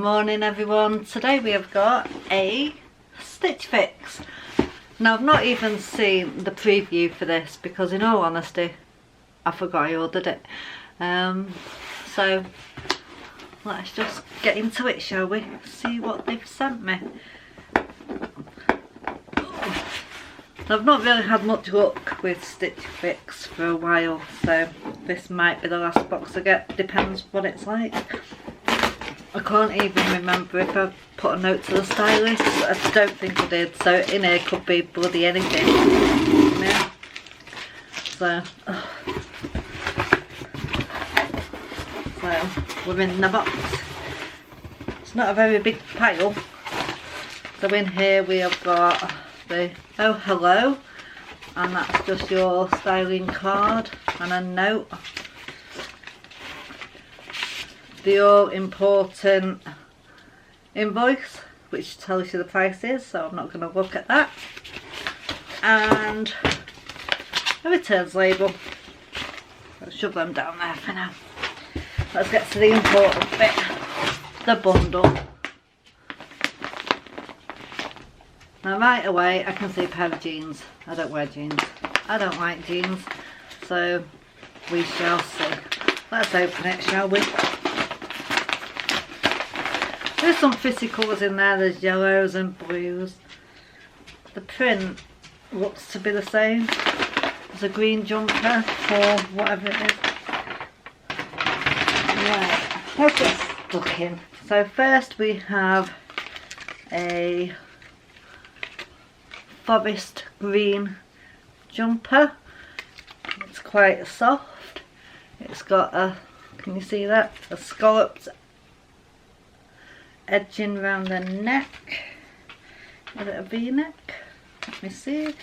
Morning everyone. Today we have got a Stitch Fix. Now I've not even seen the preview for this because in all honesty I forgot I ordered it. So let's just get into it, shall we? See what they've sent me. I've not really had much luck with Stitch Fix for a while, so this might be the last box I get, depends what it's like. I can't even remember if I put a note to the stylist. I don't think I did, so in here could be bloody anything. Yeah. So we're in the box. It's not a very big pile. So in here we have got the oh hello, and that's just your styling card and a note. The all important invoice which tells you the prices, so I'm not going to look at that, and a returns label. Let's shove them down there for now. Let's get to the important bit, the bundle. Now right away I can see a pair of jeans. I don't wear jeans. I don't like jeans, so we shall see. Let's open it, shall we? There's some pretty colours in there, there's yellows and blues. The print looks to be the same. There's a green jumper or whatever it is. Right, let's get stuck in. So first we have a forest green jumper. It's quite soft. It's got a, can you see that? A scalloped edging around the neck. Is it a V-neck? Let me see.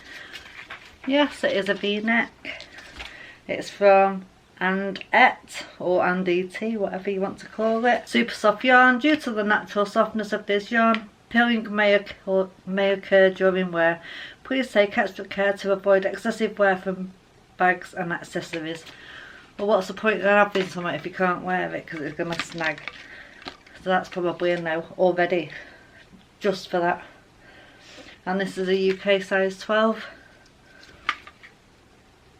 Yes, it is a V-neck. It's from And-et or And-et, whatever you want to call it. Super soft yarn. Due to the natural softness of this yarn, peeling may occur during wear. Please take extra care to avoid excessive wear from bags and accessories. Well, what's the point of having something if you can't wear it because it's going to snag? So that's probably a no already, just for that. And this is a UK size 12.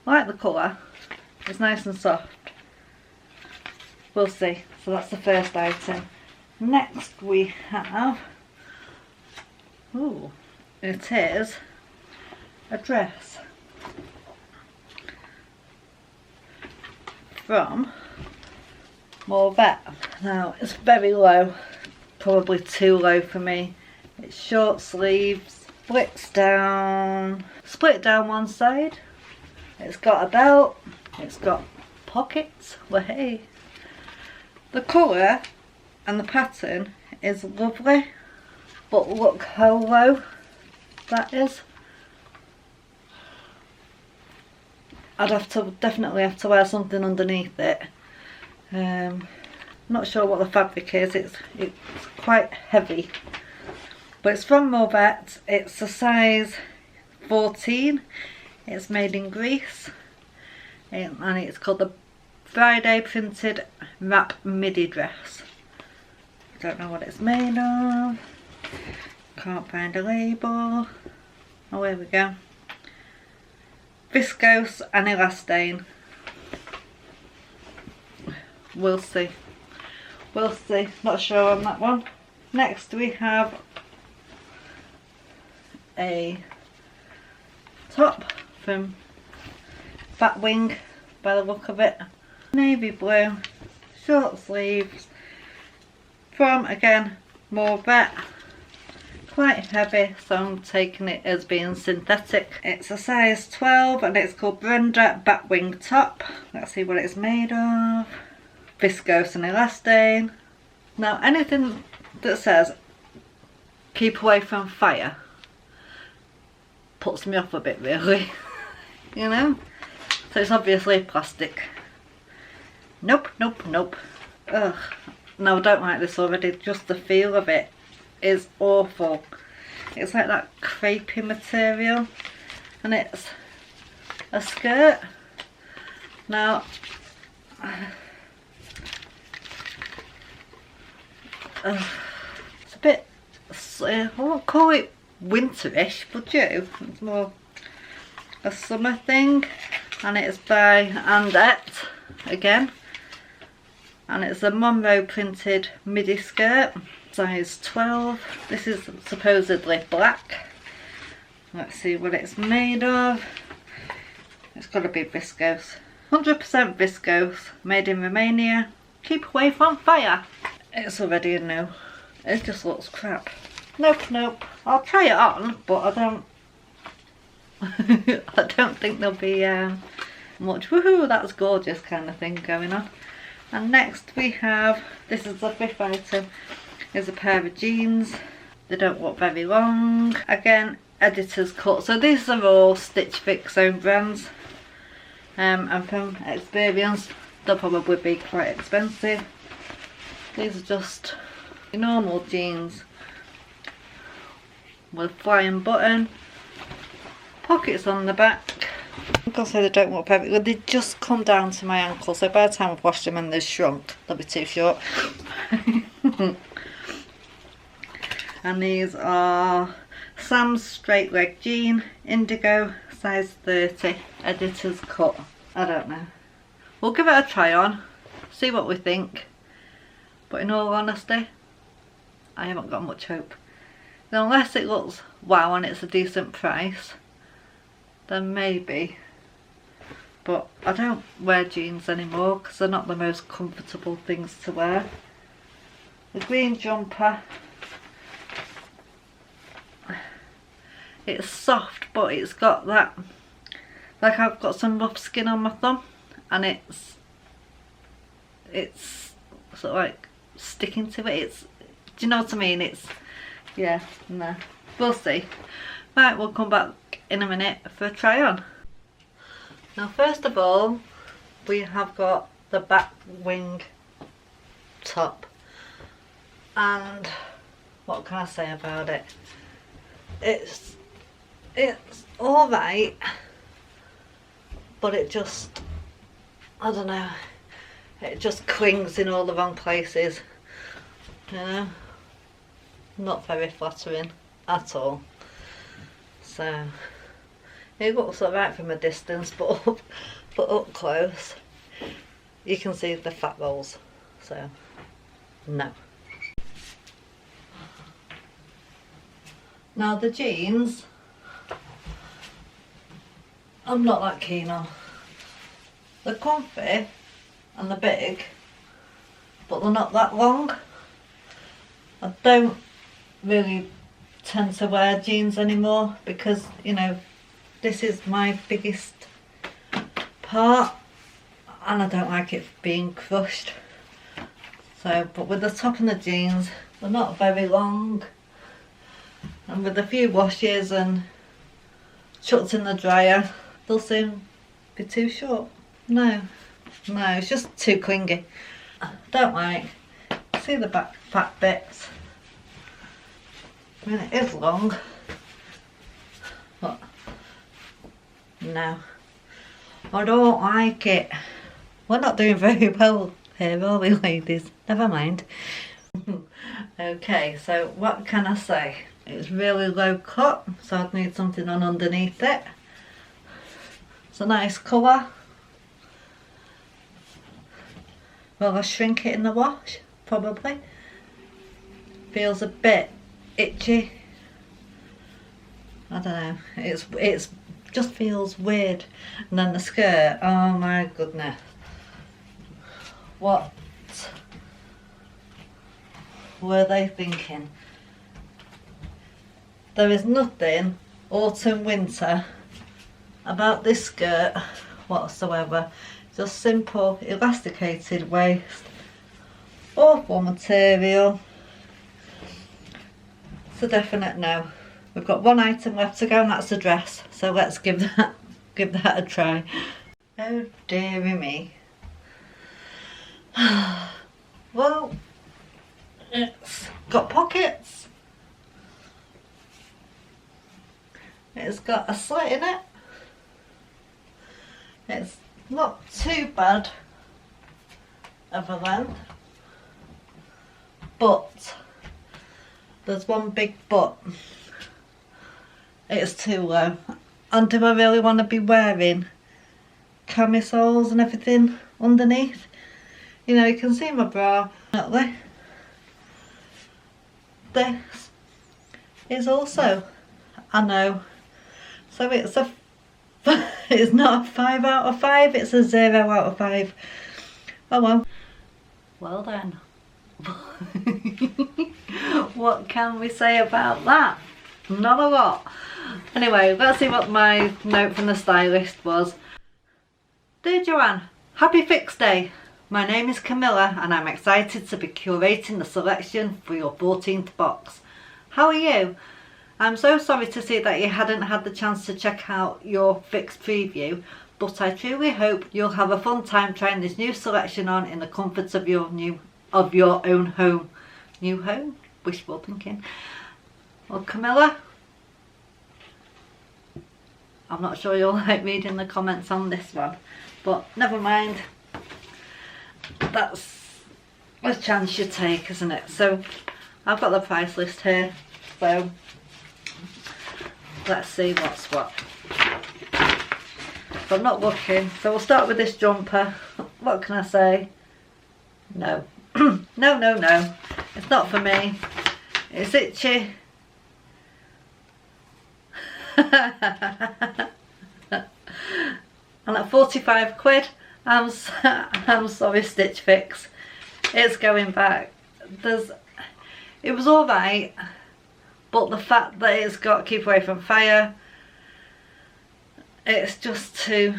I like the colour, it's nice and soft. We'll see. So that's the first item. Next we have, ooh, it is a dress from Monroe. Now it's very low, probably too low for me. It's short sleeves, split down one side. It's got a belt, it's got pockets. Well, hey, the colour and the pattern is lovely, but look how low that is. I'd definitely have to wear something underneath it. Not sure what the fabric is. It's quite heavy, but it's from Monroe. It's a size 14. It's made in Greece, and it's called the Friday Printed Wrap Midi Dress. Don't know what it's made of. Can't find a label. Oh, here we go. Viscose and elastane. We'll see. We'll see. Not sure on that one. Next we have a top from Batwing by the look of it. Navy blue, short sleeves, from again Monroe. Quite heavy, so I'm taking it as being synthetic. It's a size 12 and it's called Brenda Batwing top. Let's see what it's made of. Viscose and elastane. Now anything that says keep away from fire puts me off a bit, really. You know, so it's obviously plastic. Nope, nope, nope. Ugh, no, I don't like this already. Just the feel of it is awful. It's like that crepey material, and it's a skirt. Now a bit, I won't call it winterish, would you? It's more a summer thing, and it's by Andette again, and it's a Monroe printed midi skirt, size 12. This is supposedly black. Let's see what it's made of. It's got to be viscose, 100% viscose, made in Romania. Keep away from fire. It's already a no. It just looks crap. Nope. I'll try it on, but I don't I don't think there'll be much woohoo, that's gorgeous kind of thing going on. And next we have, this is the fifth item, is a pair of jeans. They don't look very long. Again, editor's cut. So these are all Stitch Fix own brands. And from experience, they'll probably be quite expensive. These are just normal jeans with flying button, pockets on the back. I'm gonna say they don't look very good. They just come down to my ankle, so by the time I've washed them and they've shrunk, they'll be too short. And these are Sam's straight leg jean, indigo, size 30, editor's cut. I don't know. We'll give it a try on, see what we think. But in all honesty, I haven't got much hope. Now, unless it looks wow and it's a decent price, then maybe. But I don't wear jeans anymore because they're not the most comfortable things to wear. The green jumper, it's soft, but it's got that, like I've got some rough skin on my thumb, and it's sort of like sticking to it. It's, do you know what I mean? It's, yeah, no, we'll see. Right, we'll come back in a minute for a try on. Now, first of all, we have got the Batwing top, and what can I say about it? It's alright, but it just, I don't know, it just clings in all the wrong places, you know, not very flattering at all. So it looks alright from a distance, but up close you can see the fat rolls, so no. Now the jeans, I'm not that keen on. They're comfy and they're big, but they're not that long. I don't really tend to wear jeans anymore because, you know, this is my biggest part and I don't like it being crushed. So, but with the top and the jeans, they're not very long, and with a few washes and chucked in the dryer, they'll soon be too short. No, it's just too clingy. Don't like. See the back fat bits? I mean, it is long, but no, I don't like it. We're not doing very well here, are we, ladies? Never mind. Okay, so what can I say? It's really low cut, so I'd need something on underneath it. It's a nice colour. Will I shrink it in the wash? Probably. Feels a bit itchy. I don't know. It's just feels weird. And then the skirt. Oh my goodness. What were they thinking? There is nothing autumn winter about this skirt whatsoever. Just simple elasticated waist, awful material. It's a definite no. We've got one item left to go and that's the dress, so let's give that a try. Oh dearie me. Well, it's got pockets, it's got a slit in it, it's not too bad of a length, but there's one big but. It's too low. And do I really want to be wearing camisoles and everything underneath? You know, you can see my bra. This is also, I know, so it's a it's not a 5 out of 5, it's a 0 out of 5. Oh well. Well then. What can we say about that? Not a lot. Anyway, let's see what my note from the stylist was. Dear Joanne, happy fix day. My name is Camilla and I'm excited to be curating the selection for your 14th box. How are you? I'm so sorry to see that you hadn't had the chance to check out your fix preview, but I truly hope you'll have a fun time trying this new selection on in the comforts of your own home. New home? Wishful thinking. Well, Camilla, I'm not sure you'll like reading the comments on this one, but never mind. That's a chance you take, isn't it? So I've got the price list here, so let's see what's what. So I'm not looking, so we'll start with this jumper. What can I say? No. No, it's not for me. It's itchy. And at 45 quid, I'm sorry, Stitch Fix, it's going back. It was alright, but the fact that it's got keep away from fire, it's just too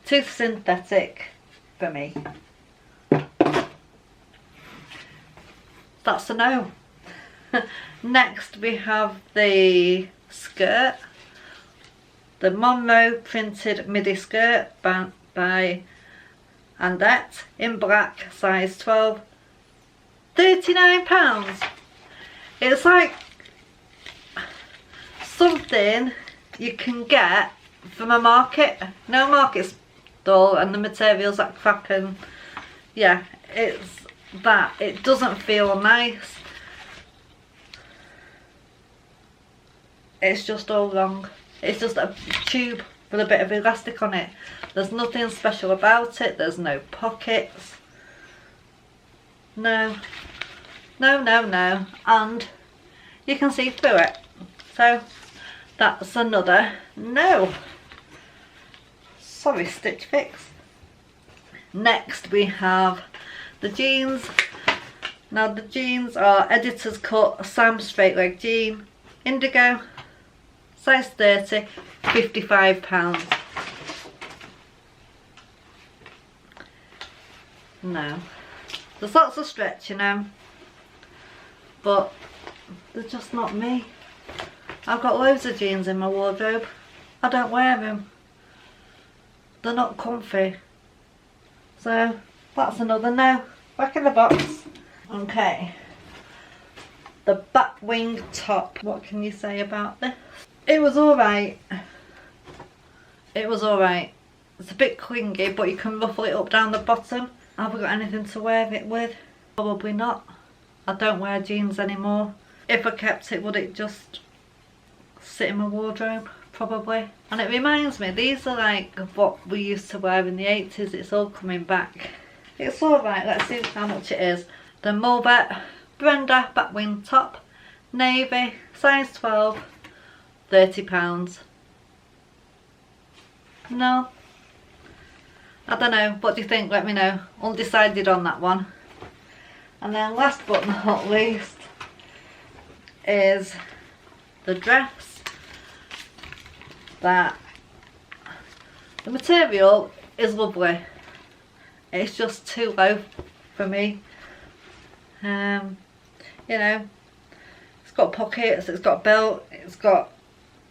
synthetic for me. That's a no. Next we have the skirt, the Monroe printed midi skirt by Andette in black, size 12, £39. It's like something you can get from a market. No, market's dull and the material's like crap, and yeah, it's that. It doesn't feel nice. It's just all wrong. It's just a tube with a bit of elastic on it. There's nothing special about it. There's no pockets. No. And you can see through it. So that's another no. Sorry, Stitch Fix. Next we have the jeans. Now the jeans are Editor's Cut Sam straight leg jean, indigo, size 30, £55. No. There's lots of stretch in them, but they're just not me. I've got loads of jeans in my wardrobe. I don't wear them. They're not comfy. So that's another no. Back in the box. Okay. The Batwing top. What can you say about this? It was alright. It was alright. It's a bit clingy, but you can ruffle it up down the bottom. Have I got anything to wear it with? Probably not. I don't wear jeans anymore. If I kept it, would it just sit in my wardrobe? Probably. And it reminds me, these are like what we used to wear in the 80s. It's all coming back. It's alright. Let's see how much it is. The Mulvet Brenda Batwing top, navy, size 12, £30. No. I don't know. What do you think? Let me know. Undecided on that one. And then last but not least is the dress. That the material is lovely. It's just too low for me. You know, it's got pockets, it's got a belt, it's got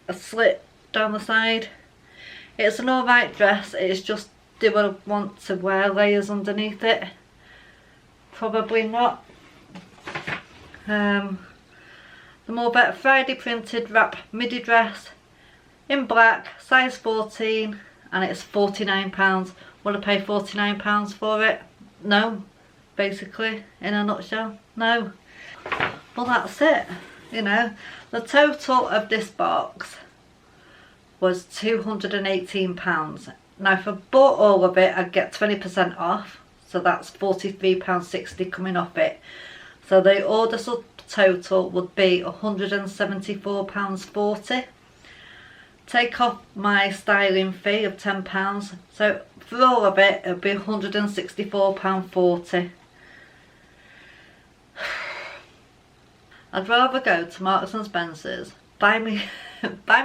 a slit down the side. It's an alright dress. It's just, do I want to wear layers underneath it? Probably not. The Mulvet Friday printed wrap midi dress in black, size 14, and it's £49. Will I pay £49 for it? No, basically, in a nutshell, no. But that's it, you know. The total of this box was £218. Now if I bought all of it, I'd get 20% off, so that's £43.60 coming off it. So the order total would be £174.40. Take off my styling fee of £10, so for all of it it'll be £164.40. I'd rather go to Marks and Spencer's, buy me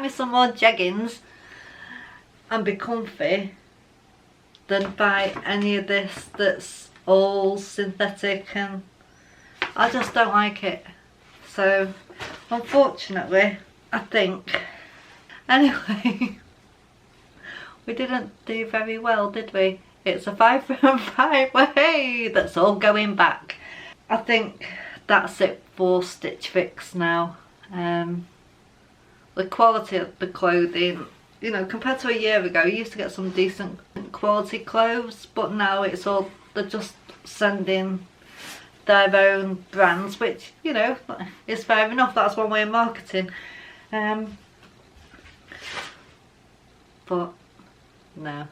some more jeggings and be comfy than buy any of this that's all synthetic, and I just don't like it. So unfortunately, I think, anyway, we didn't do very well, did we? It's a 5 from 5, hey, that's all going back. I think that's it for Stitch Fix now. The quality of the clothing, you know, compared to a year ago, you used to get some decent quality clothes, but now it's all, they're just sending their own brands, which, you know, is fair enough. That's one way of marketing. But no,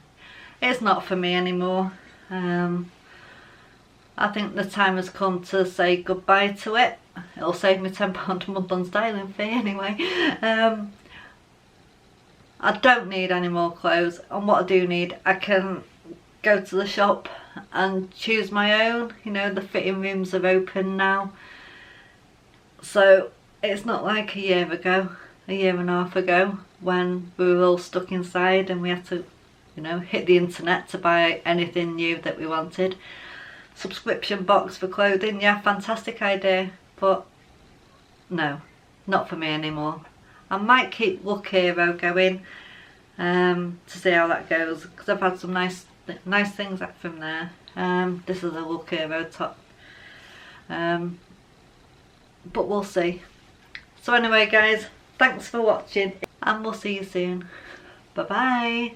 it's not for me anymore. I think the time has come to say goodbye to it. It'll save me £10 a month on styling fee anyway. I don't need any more clothes, and what I do need, I can go to the shop and choose my own. You know, the fitting rooms are open now, so it's not like a year ago, a year and a half ago, when we were all stuck inside and we had to, you know, hit the internet to buy anything new that we wanted. Subscription box for clothing, yeah, fantastic idea, but no, not for me anymore. I might keep Look Hero going to see how that goes, because I've had some nice things from there. This is a Look Hero top, but we'll see. So anyway guys, thanks for watching and we'll see you soon. Bye bye.